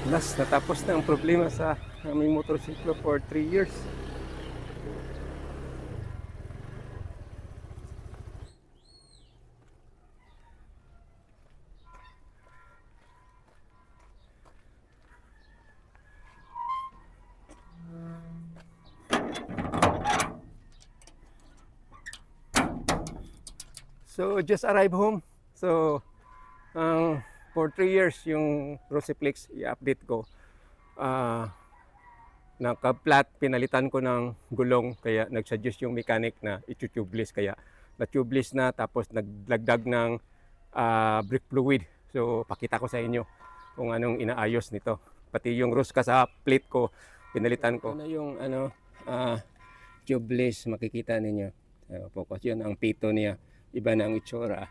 Last, natapos na ang problema sa aming motorsiklo for 3 years. So, just arrived home. So, for 3 years yung Rosiplex i-update ko. Naka-flat, pinalitan ko ng gulong, kaya nag-suggest yung mechanic na i-tubeless, kaya na-tubeless na, tapos naglagdag ng brake fluid. So pakita ko sa inyo kung anong inaayos nito. Pati yung rosca sa plate ko, pinalitan ko. Ito na yung tubeless, makikita ninyo. Focus yun, ang pito niya, iba na ang itsura.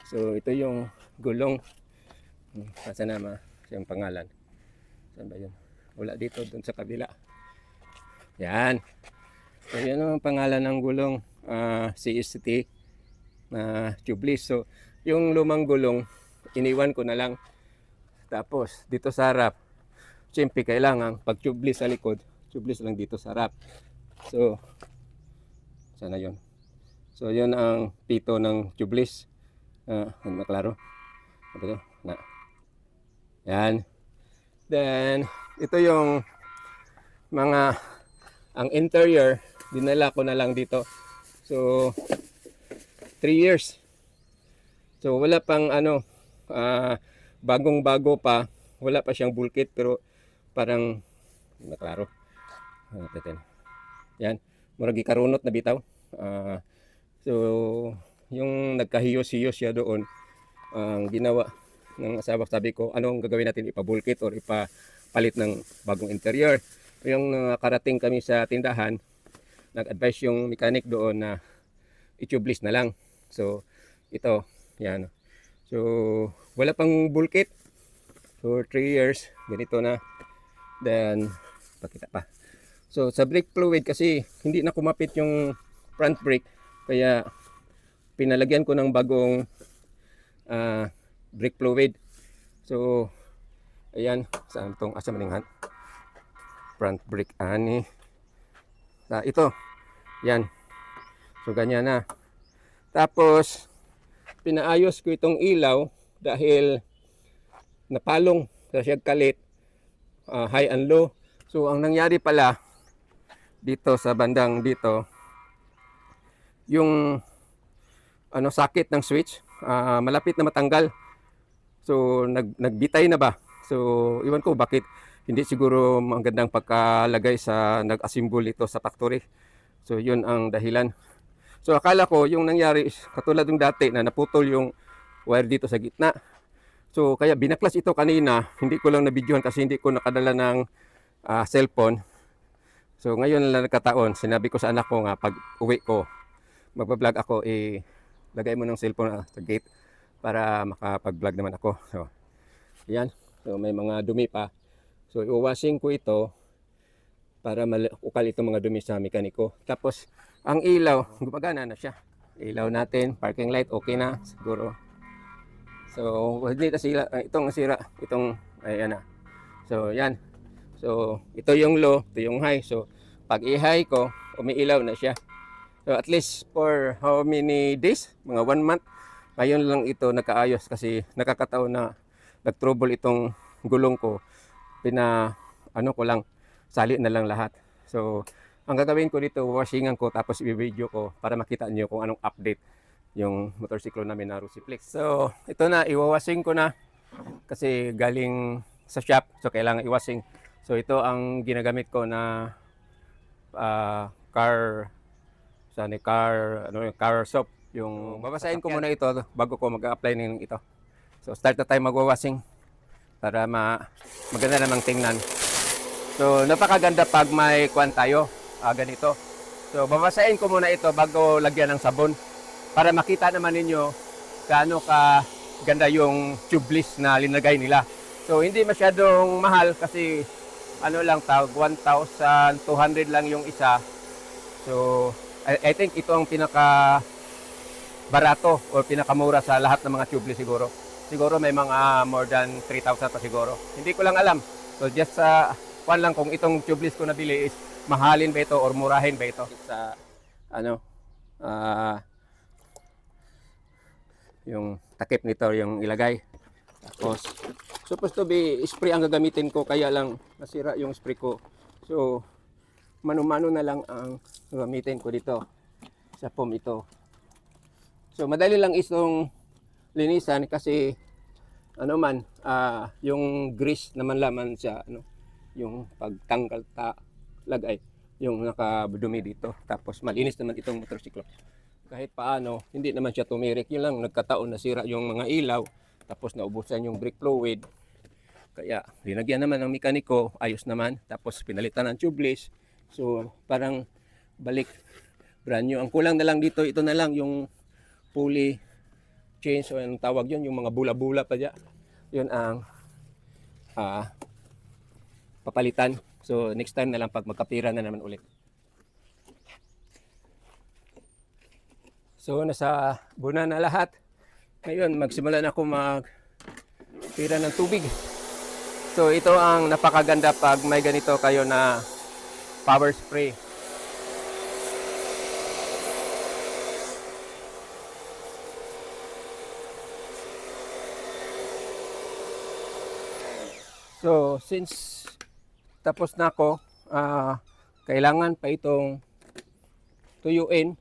So ito yung gulong. Saan na yung pangalan? Saan ba yun? Wala dito, dun sa kabila. Yan. So yan ang pangalan ng gulong, CST na tubeless. So yung lumang gulong, iniwan ko na lang. Tapos dito sa harap, siyempre kailangan pag tubeless sa likod, tubeless lang dito sa harap. So sana yun. So yun ang pito ng tubeless. Maklaro. Ito na. Yan. Then ito yung mga ang interior, dinala ko na lang dito. So 3 years. So wala pang bagong-bago pa, wala pa siyang bulkit, pero parang naklaro. Yan, murag gikarunot na bitaw. So yung nagkahiyos-hiyos siya doon, ang ginawa ng asawa, sabi ko, anong gagawin natin, ipabulkit or ipapalit ng bagong interior. Yung nakarating kami sa tindahan, nag-advise yung mechanic doon na i-tubeless na lang. So ito, yan. So wala pang bulkit for 3 years, ganito na. Then pakita pa. So sa brake fluid, kasi hindi na kumapit yung front brake, kaya pinalagyan ko ng bagong brake fluid. So ayan, saan tong asa maningan front brake ani. Ito, yan. So ganyan na. Tapos pinaayos ko itong ilaw dahil napalong sa siya kalit, high and low. So ang nangyari pala dito sa bandang dito, yung sakit ng switch, malapit na matanggal. So nagbitay na ba? So iwan ko bakit hindi siguro magandang pagkalagay sa nag-assemble ito sa factory. So yun ang dahilan. So akala ko yung nangyari katulad ng dati na naputol yung wire dito sa gitna. So kaya binaklas ito kanina, hindi ko lang na-videohan kasi hindi ko nakadala ng cellphone. So ngayon lang nagkataon, sinabi ko sa anak ko nga pag uwi ko, magpa-vlog ako, lagay mo ng cellphone sa gate para makapag-vlog naman ako. So yan. So may mga dumi pa. So i-washing ko ito para ukal itong mga dumi sa mekaniko. Tapos ang ilaw, gumagana na siya. Ilaw natin, parking light, okay na siguro. So hindi na sila, itong sira, itong ayan na. So yan. So ito yung low, ito yung high. So pag i-high ko, umiilaw na siya. So at least for how many days? Mga 1 month. Ngayon lang ito nakaayos kasi nakakataon na nag-trouble itong gulong ko. Ko lang, sali na lang lahat. So ang gagawin ko dito, washingan ko tapos i-video ko para makita niyo kung anong update yung motorsiklo namin na Rosiplex. So ito na, iwawashing ko na kasi galing sa shop, so kailangan iwashing. So ito ang ginagamit ko na car soap. Yung babasahin ko muna ito bago ko mag-apply ng ito. So start na tayo magwawashing para maganda namang tingnan. So napakaganda pag may kuwan tayo, ganito. So babasahin ko muna ito bago lagyan ng sabon para makita naman ninyo gaano ka ganda yung tubeless na linagay nila. So hindi masyadong mahal kasi lang tawag, 1,200 lang yung isa. So I think ito ang pinaka barato o pinakamura sa lahat ng mga tubeless siguro. Siguro may mga more than 3,000 pa siguro. Hindi ko lang alam. So just sa lang kung itong tubeless ko nabili is mahalin ba ito or murahin ba ito sa ano yung takip nito yung ilagay. Tapos supposed to be spray ang gagamitin ko, kaya lang nasira yung spray ko. So mano-mano na lang ang gagamitin ko dito sa foam ito. So madali lang itong linisan kasi ano man yung grease naman laman sa yung pagtanggal lagay yung nakadumi dito. Tapos malinis naman itong motorsiklo. Kahit paano hindi naman siya tumirik. Yun lang, nagkataon nasira yung mga ilaw, tapos naubusan yung brake fluid. Kaya linagyan naman ng mekaniko, ayos naman. Tapos pinalitan ng tubeless. So parang balik brand new. Ang kulang na lang dito, ito na lang yung pulley change o anong tawag yun, yung mga bula-bula pa dyan. Yun ang papalitan. So next time na lang pag magkapira na naman ulit. So nasa buna na lahat. Ngayon magsimula na ako magpira ng tubig. So ito ang napakaganda pag may ganito kayo na power spray. So since tapos na ako, kailangan pa itong tuyuin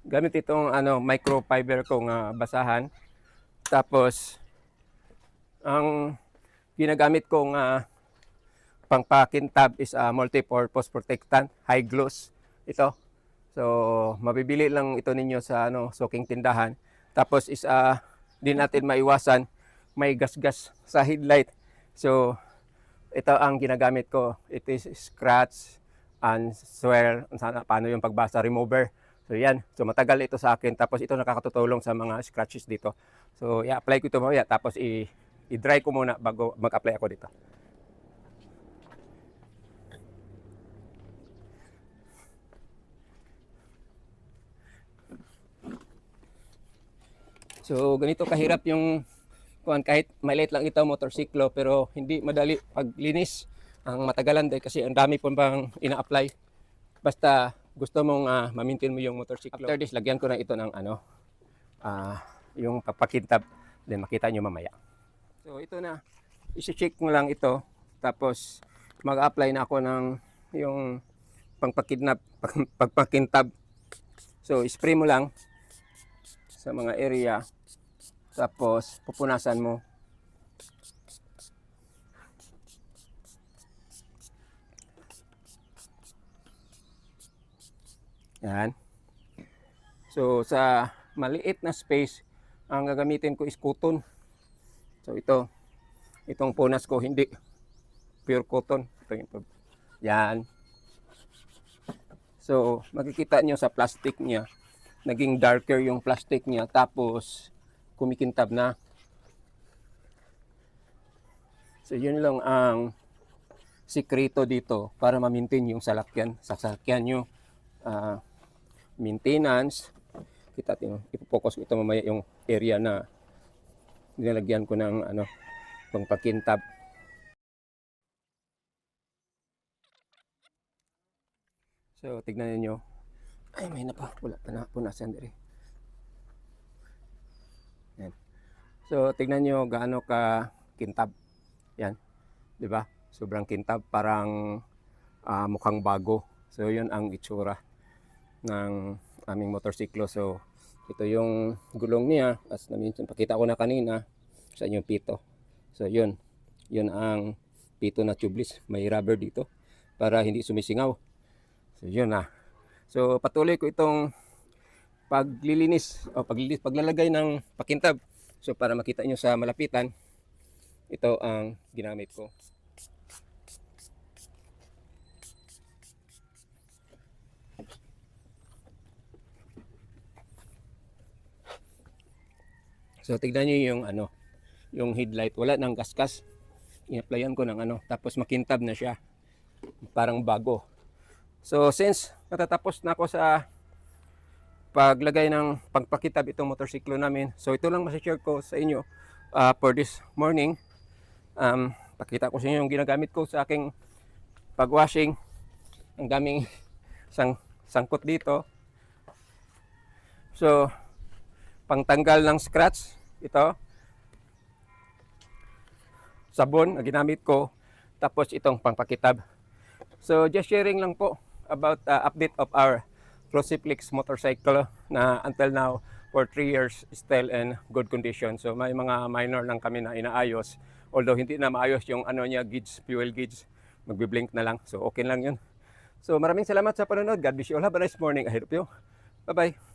gamit itong microfiber kong basahan. Tapos ang ginagamit kong pangpakintab is multi-purpose protectant, high gloss ito. So mabibili lang ito ninyo sa soaking tindahan. Tapos is di natin maiwasan may gasgas sa headlight. So ito ang ginagamit ko. It is scratch and swear. Paano yung pagbasa remover. So yan, so matagal ito sa akin. Tapos ito nakakatutulong sa mga scratches dito. So i-apply ko ito mamaya. Tapos i-dry ko muna bago mag-apply ako dito. So ganito kahirap yung kahit maliit lang ito motorsiklo, pero hindi madali paglinis. Ang matagalan dahil kasi ang dami po bang ina-apply. Basta gusto mong ma-maintain mo yung motorsiklo. After this, lagyan ko na ito ng yung papakintab. Then makita nyo mamaya. So ito na, isi-check mo lang ito. Tapos mag-apply na ako ng yung pagpakintab. So spray mo lang sa mga area. Tapos pupunasan mo. Yan. So sa maliit na space, ang gagamitin ko is cotton. So itong punas ko hindi pure cotton. Yan. So makikita nyo sa plastic niya, naging darker yung plastic niya, tapos kumikintab na. So yun lang ang sikreto dito para ma-maintain yung sasakyan nyo. Maintenance. Kita natin, ipo-focus ko ito mamaya yung area na nilalagyan ko ng pangpakintab. So tignan niyo. Ay, may na pa. Wala pa na punasan diri. Yan. So tignan niyo gaano ka kintab. Yan. 'Di ba? Sobrang kintab, parang mukhang bago. So yun ang itsura ng aming motorsiklo. So ito yung gulong niya, as na-mention, pakita ko na kanina sa inyong pito. So yun ang pito na tubeless, may rubber dito para hindi sumisingaw. So yun na. So patuloy ko itong paglalagay ng pakintab. So para makita nyo sa malapitan, ito ang ginamit ko. So tignan niyo yung yung headlight, wala nang gasgas. I-applyan ko ng tapos makintab na siya. Parang bago. So since natatapos na ako sa paglagay ng pagpakitab itong motorsiklo namin, so ito lang ma-share ko sa inyo for this morning. Pakita ko sa inyo yung ginagamit ko sa aking pag-washing. Ang daming sangkot dito. So, pangtanggal ng scratch, ito. Sabon na ginamit ko. Tapos itong pangpakitab. So, just sharing lang po about update of our Crucifix motorcycle na until now for 3 years still in good condition. So, may mga minor lang kami na inaayos. Although hindi na maayos yung ano niya, gauge, fuel gauge. Magbiblink na lang. So, okay lang yun. So, maraming salamat sa panonood. God bless you all. Have a nice morning ahead of you. Bye-bye.